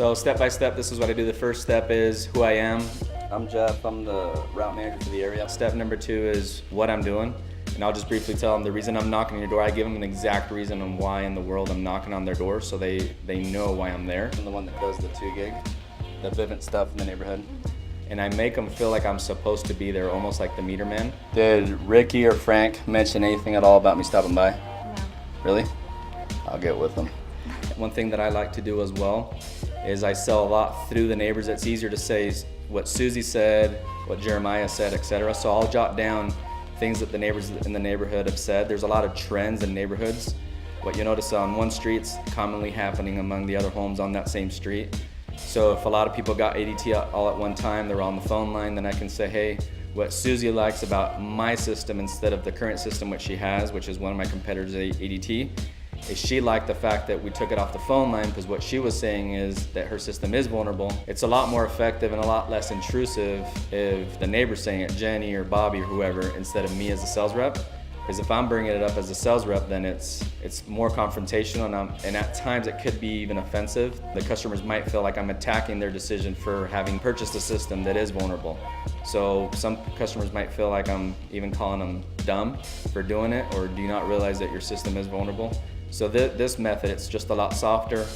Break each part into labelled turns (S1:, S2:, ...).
S1: So step by step, this is what I do. The first step is who I am.
S2: I'm Jeff, I'm the route manager for the area.
S1: Step number 2 is what I'm doing. And I'll just briefly tell them the reason I'm knocking on your door. I give them an exact reason on why in the world I'm knocking on their door, so they know why I'm there.
S2: I'm the one that does the 2 gig, the Vivint stuff in the neighborhood.
S1: And I make them feel like I'm supposed to be there, almost like the meter man.
S2: Did Ricky or Frank mention anything at all about me stopping by?
S3: No.
S2: Really? I'll get with them.
S1: One thing that I like to do as well is I sell a lot through the neighbors. It's easier to say what Susie said, what Jeremiah said, etc. So I'll jot down things that the neighbors in the neighborhood have said. There's a lot of trends in neighborhoods. What you notice on one street's commonly happening among the other homes on that same street. So if a lot of people got ADT all at one time, they're on the phone line, then I can say, hey, what Susie likes about my system instead of the current system which she has, which is one of my competitors' ADT, is she liked the fact that we took it off the phone line, because what she was saying is that her system is vulnerable. It's a lot more effective and a lot less intrusive if the neighbor's saying it, Jenny or Bobby or whoever, instead of me as a sales rep. Because if I'm bringing it up as a sales rep, then it's more confrontational, and at times it could be even offensive. The customers might feel like I'm attacking their decision for having purchased a system that is vulnerable. So some customers might feel like I'm even calling them dumb for doing it, or do you not realize that your system is vulnerable? So this method, it's just a lot softer,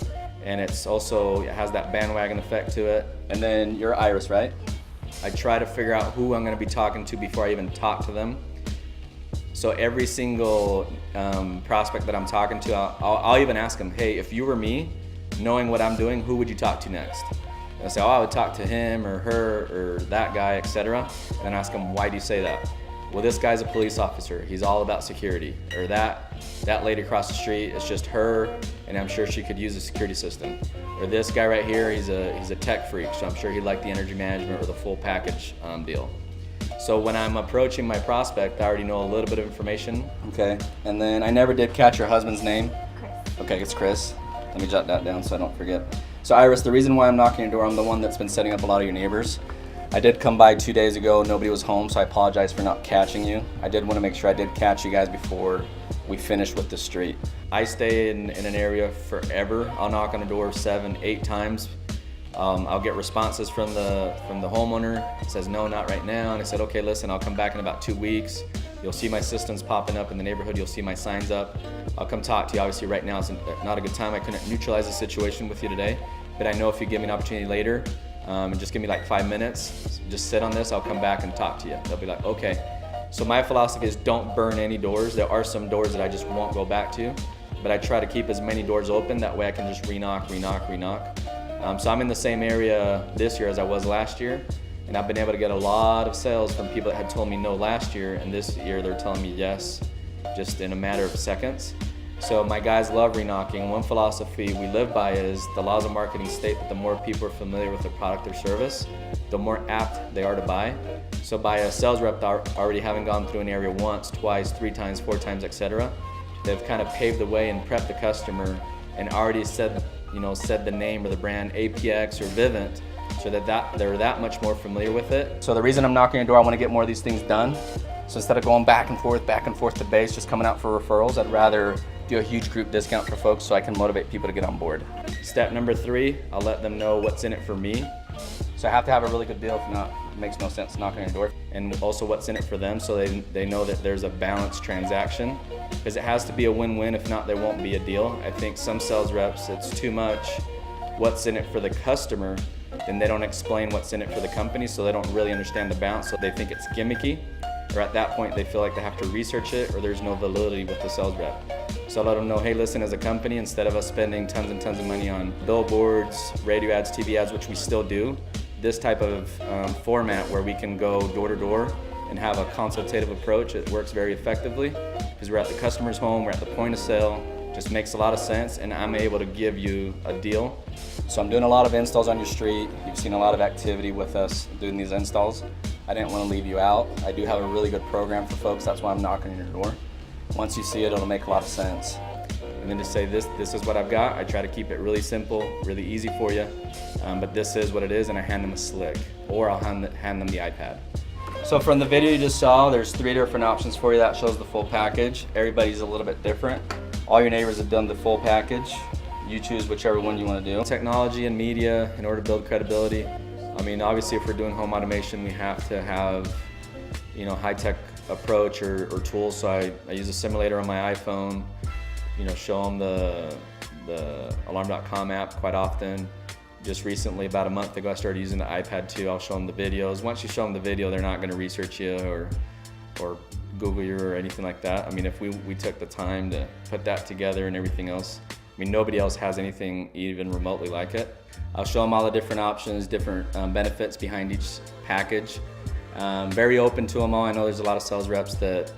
S1: and it has that bandwagon effect to it.
S2: And then you're Iris, right?
S1: I try to figure out who I'm going to be talking to before I even talk to them. So every single prospect that I'm talking to, I'll even ask them, hey, if you were me, knowing what I'm doing, who would you talk to next? And I say, oh, I would talk to him or her or that guy, etc. And then ask them, why do you say that? Well, this guy's a police officer. He's all about security. Or that lady across the street, it's just her, and I'm sure she could use a security system. Or this guy right here, he's a tech freak, so I'm sure he'd like the energy management or the full package deal. So when I'm approaching my prospect, I already know a little bit of information.
S2: Okay, and then I never did catch your husband's name.
S3: Chris.
S2: Okay, it's Chris. Let me jot that down so I don't forget. So Iris, the reason why I'm knocking your door, I'm the one that's been setting up a lot of your neighbors. I did come by 2 days ago, nobody was home, so I apologize for not catching you. I did want to make sure I did catch you guys before we finished with the street.
S1: I stay in an area forever. I'll knock on the door 7, 8 times. I'll get responses from the homeowner. It says, no, not right now. And I said, okay, listen, I'll come back in about 2 weeks. You'll see my systems popping up in the neighborhood. You'll see my signs up. I'll come talk to you. Obviously right now it's not a good time. I couldn't neutralize the situation with you today, but I know if you give me an opportunity later, and just give me like 5 minutes, just sit on this, I'll come back and talk to you. They'll be like, okay. So my philosophy is don't burn any doors. There are some doors that I just won't go back to, but I try to keep as many doors open. That way I can just re-knock. So I'm in the same area this year as I was last year, and I've been able to get a lot of sales from people that had told me no last year, and this year they're telling me yes, just in a matter of seconds. So my guys love re-knocking. One philosophy we live by is the laws of marketing state that the more people are familiar with the product or service, the more apt they are to buy. So by a sales rep already having gone through an area once, twice, 3 times, 4 times, etc., they've kind of paved the way and prepped the customer and already said the name or the brand APX or Vivint, so that they're that much more familiar with it. So the reason I'm knocking on your door, I want to get more of these things done. So instead of going back and forth to base, just coming out for referrals, I'd rather do a huge group discount for folks so I can motivate people to get on board. Step number 3, I'll let them know what's in it for me.
S2: So I have to have a really good deal, if not, it makes no sense knocking on your door.
S1: And also what's in it for them, so they know that there's a balanced transaction, because it has to be a win-win. If not, there won't be a deal. I think some sales reps, it's too much what's in it for the customer, then they don't explain what's in it for the company, so they don't really understand the balance, so they think it's gimmicky, or at that point they feel like they have to research it, or there's no validity with the sales rep. So I let them know, hey, listen, as a company, instead of us spending tons and tons of money on billboards, radio ads, TV ads, which we still do, this type of format where we can go door to door and have a consultative approach, it works very effectively, because we're at the customer's home, we're at the point of sale, just makes a lot of sense, and I'm able to give you a deal.
S2: So I'm doing a lot of installs on your street. You've seen a lot of activity with us doing these installs. I didn't want to leave you out. I do have a really good program for folks, that's why I'm knocking on your door. Once you see it, it'll make a lot of sense.
S1: And then to say this is what I've got. I try to keep it really simple, really easy for you, but this is what it is, and I hand them a slick, or I'll hand them the iPad.
S2: So from the video you just saw, there's 3 different options for you. That shows the full package. Everybody's a little bit different. All your neighbors have done the full package. You choose whichever one you want to do.
S1: Technology and media in order to build credibility. I mean, obviously, if we're doing home automation, we have to have, high-tech approach or tools. So I use a simulator on my iPhone. Show them the Alarm.com app quite often. Just recently, about a month ago, I started using the iPad too. I'll show them the videos. Once you show them the video, they're not going to research you or Google you or anything like that. I mean, if we took the time to put that together and everything else, I mean, nobody else has anything even remotely like it. I'll show them all the different options, different benefits behind each package. Very open to them all. I know there's a lot of sales reps that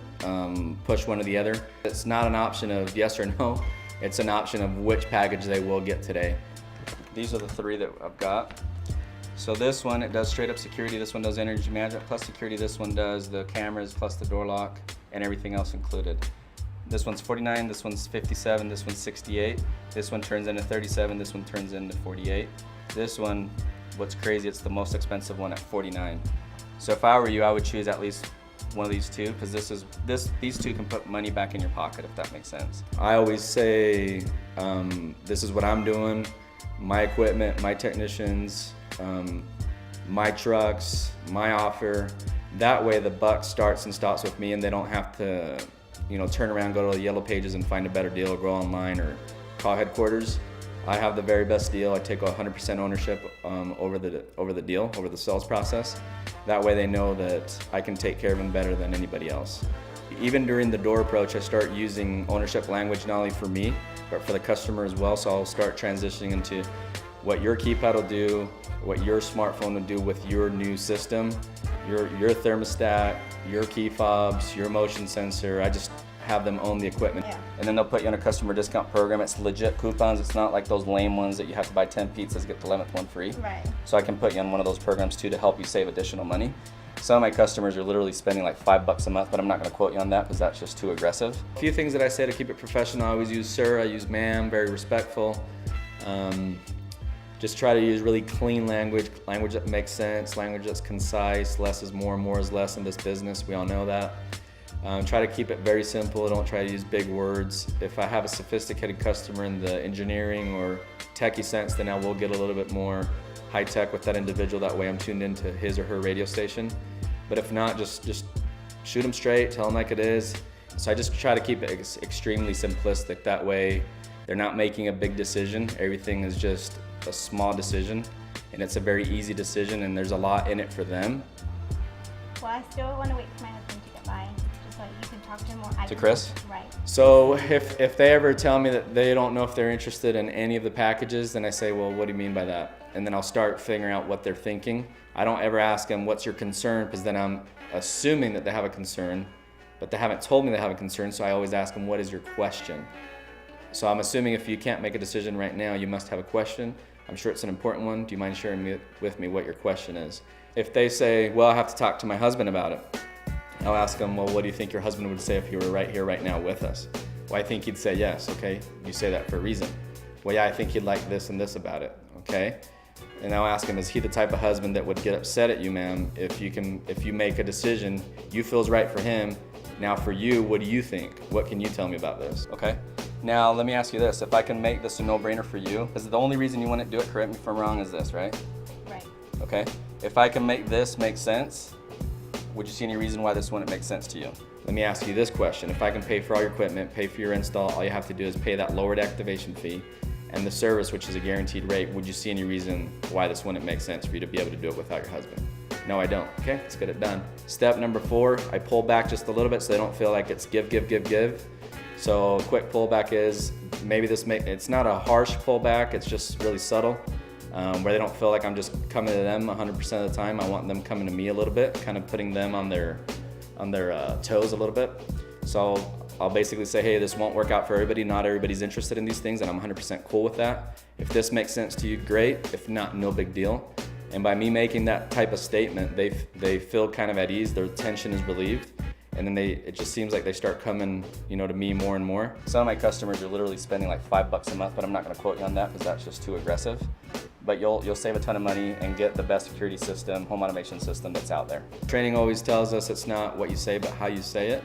S1: push one or the other. It's not an option of yes or no. It's an option of which package they will get today. These are the three that I've got. So this one, it does straight up security. This one does energy management plus security. This one does the cameras plus the door lock and everything else included. This one's 49, this one's 57, this one's 68. This one turns into 37, this one turns into 48. This one, what's crazy, it's the most expensive one at 49. So if I were you, I would choose at least one of these two, because these two can put money back in your pocket, if that makes sense. I always say, this is what I'm doing, my equipment, my technicians, my trucks, my offer. That way the buck starts and stops with me, and they don't have to turn around, go to the yellow pages and find a better deal, or go online or call headquarters. I have the very best deal. I take 100% ownership over the deal, over the sales process. That way they know that I can take care of them better than anybody else. Even during the door approach, I start using ownership language not only for me, but for the customer as well. So I'll start transitioning into what your keypad will do, what your smartphone will do with your new system, your thermostat, your key fobs, your motion sensor. I just have them own the equipment.
S3: Yeah.
S2: And then they'll put you on a customer discount program. It's legit coupons. It's not like those lame ones that you have to buy 10 pizzas, get the 11th one free.
S3: Right.
S2: So I can put you on one of those programs too to help you save additional money. Some of my customers are literally spending like $5 a month, but I'm not going to quote you on that because that's just too aggressive. A few things that I say to keep it professional. I always use sir, I use ma'am, very respectful. Just try to use really clean language that makes sense, language that's concise. Less is more is less in this business. We all know that. Try to keep it very simple. Don't try to use big words. If I have a sophisticated customer in the engineering or techie sense, then I will get a little bit more high tech with that individual. That way I'm tuned into his or her radio station. But if not, just shoot them straight, tell them like it is. So I just try to keep it extremely simplistic. That way they're not making a big decision. Everything is just a small decision, and it's a very easy decision, and there's a lot in it for them.
S3: Well, I still want to wait for my husband to get by, just so you can talk to him more.
S2: To Chris?
S3: Right.
S1: So if they ever tell me that they don't know if they're interested in any of the packages, then I say, well, what do you mean by that? And then I'll start figuring out what they're thinking. I don't ever ask them, what's your concern? Because then I'm assuming that they have a concern, but they haven't told me they have a concern, so I always ask them, what is your question? So I'm assuming if you can't make a decision right now, you must have a question. I'm sure it's an important one. Do you mind sharing with me what your question is? If they say, well, I have to talk to my husband about it, I'll ask them, well, what do you think your husband would say if he were right here, right now with us? Well, I think he'd say yes. Okay, you say that for a reason. Well, yeah, I think he'd like this and this about it. Okay, and I'll ask him, is he the type of husband that would get upset at you, ma'am, if you make a decision you feel's right for him? Now for you, what do you think? What can you tell me about this? Okay. Now let me ask you this: if I can make this a no-brainer for you, because the only reason you wouldn't do it, correct me if I'm wrong, is this, right?
S3: Right.
S2: Okay. If I can make this make sense, would you see any reason why this wouldn't make sense to you? Let me ask you this question: if I can pay for all your equipment, pay for your install, all you have to do is pay that lowered activation fee and the service, which is a guaranteed rate, would you see any reason why this wouldn't make sense for you to be able to do it without your husband? No, I don't. Okay, let's get it done. Step number 4, I pull back just a little bit so they don't feel like it's give. So a quick pullback is, maybe it's not a harsh pullback, it's just really subtle, where they don't feel like I'm just coming to them 100% of the time. I want them coming to me a little bit, kind of putting them on their toes a little bit. So I'll basically say, hey, this won't work out for everybody. Not everybody's interested in these things, and I'm 100% cool with that. If this makes sense to you, great. If not, no big deal. And by me making that type of statement, they feel kind of at ease. Their tension is relieved. And then it just seems like they start coming, to me more and more. Some of my customers are literally spending like $5 a month, but I'm not going to quote you on that because that's just too aggressive. But you'll save a ton of money and get the best security system, home automation system that's out there. Training always tells us it's not what you say, but how you say it.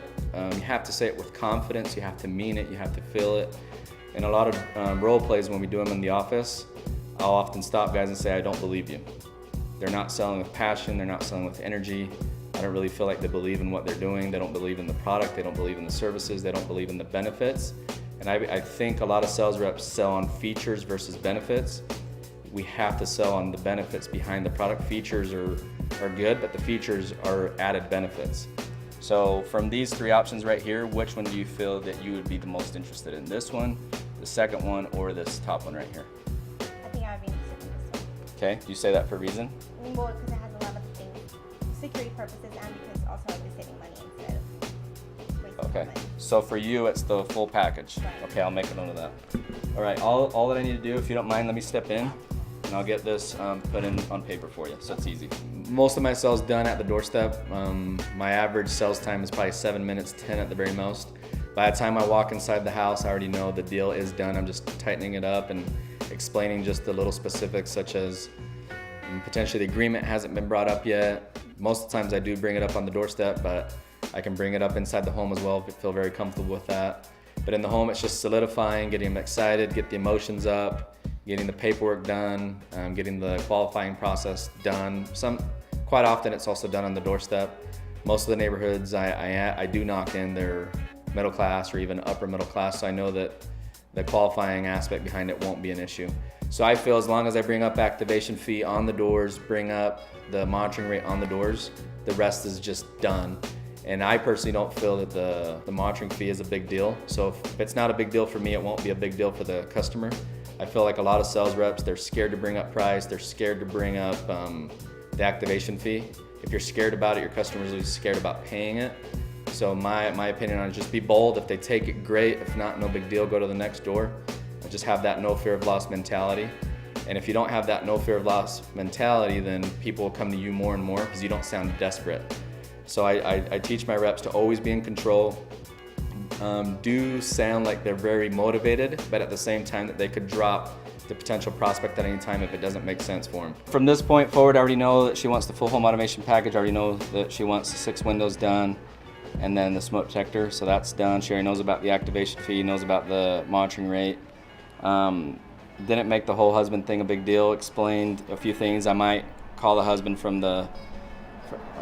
S2: You have to say it with confidence. You have to mean it. You have to feel it.
S1: In a lot of role plays when we do them in the office, I'll often stop guys and say, I don't believe you. They're not selling with passion, they're not selling with energy. I don't really feel like they believe in what they're doing. They don't believe in the product, they don't believe in the services, they don't believe in the benefits. And I think a lot of sales reps sell on features versus benefits. We have to sell on the benefits behind the product. Features are good, but the features are added benefits.
S2: So from these 3 options right here, which one do you feel that you would be the most interested in? This one, the second one, or this top one right here?
S3: I think I would be interested in this one.
S2: Okay, do you say that for a reason?
S3: Well, because it has a lot of things, security purposes, and because also I'll be saving money instead of wasting
S2: Okay,
S3: money.
S2: so for you, it's the full package.
S3: Right.
S2: Okay, I'll make a note of that. All right, all that I need to do, if you don't mind, let me step in, and I'll get this put in on paper for you, so it's easy.
S1: Most of my sales done at the doorstep. My average sales time is probably 7 minutes, 10 at the very most. By the time I walk inside the house, I already know the deal is done. I'm just tightening it up and explaining just the little specifics, such as potentially the agreement hasn't been brought up yet. Most of the times I do bring it up on the doorstep, but I can bring it up inside the home as well if I feel very comfortable with that. But in the home, it's just solidifying, getting them excited, get the emotions up, getting the paperwork done, getting the qualifying process done. Quite often it's also done on the doorstep. Most of the neighborhoods I do knock in, they're middle class or even upper middle class, so I know that the qualifying aspect behind it won't be an issue. So I feel as long as I bring up activation fee on the doors, bring up the monitoring rate on the doors, the rest is just done. And I personally don't feel that the monitoring fee is a big deal. So if it's not a big deal for me, it won't be a big deal for the customer. I feel like a lot of sales reps, they're scared to bring up price, they're scared to bring up the activation fee. If you're scared about it, your customer's really scared about paying it. So my opinion on it, just be bold. If they take it, great. If not, no big deal, go to the next door. Just have that no fear of loss mentality. And if you don't have that no fear of loss mentality, then people will come to you more and more because you don't sound desperate. So I teach my reps to always be in control. Do sound like they're very motivated, but at the same time that they could drop the potential prospect at any time if it doesn't make sense for them.
S2: From this point forward, I already know that she wants the full home automation package. I already know that she wants the 6 windows done and then the smoke detector, so that's done. She already knows about the activation fee, knows about the monitoring rate. Didn't make the whole husband thing a big deal, explained a few things. I might call the husband from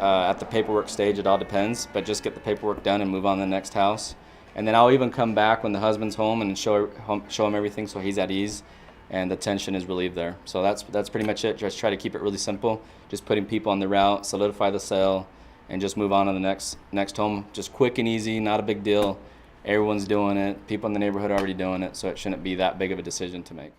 S2: at the paperwork stage, it all depends, but just get the paperwork done and move on to the next house. And then I'll even come back when the husband's home and show him everything so he's at ease and the tension is relieved there. So that's pretty much it. Just try to keep it really simple, just putting people on the route, solidify the sale, and just move on to the next home. Just quick and easy, not a big deal. Everyone's doing it. People in the neighborhood are already doing it, so it shouldn't be that big of a decision to make.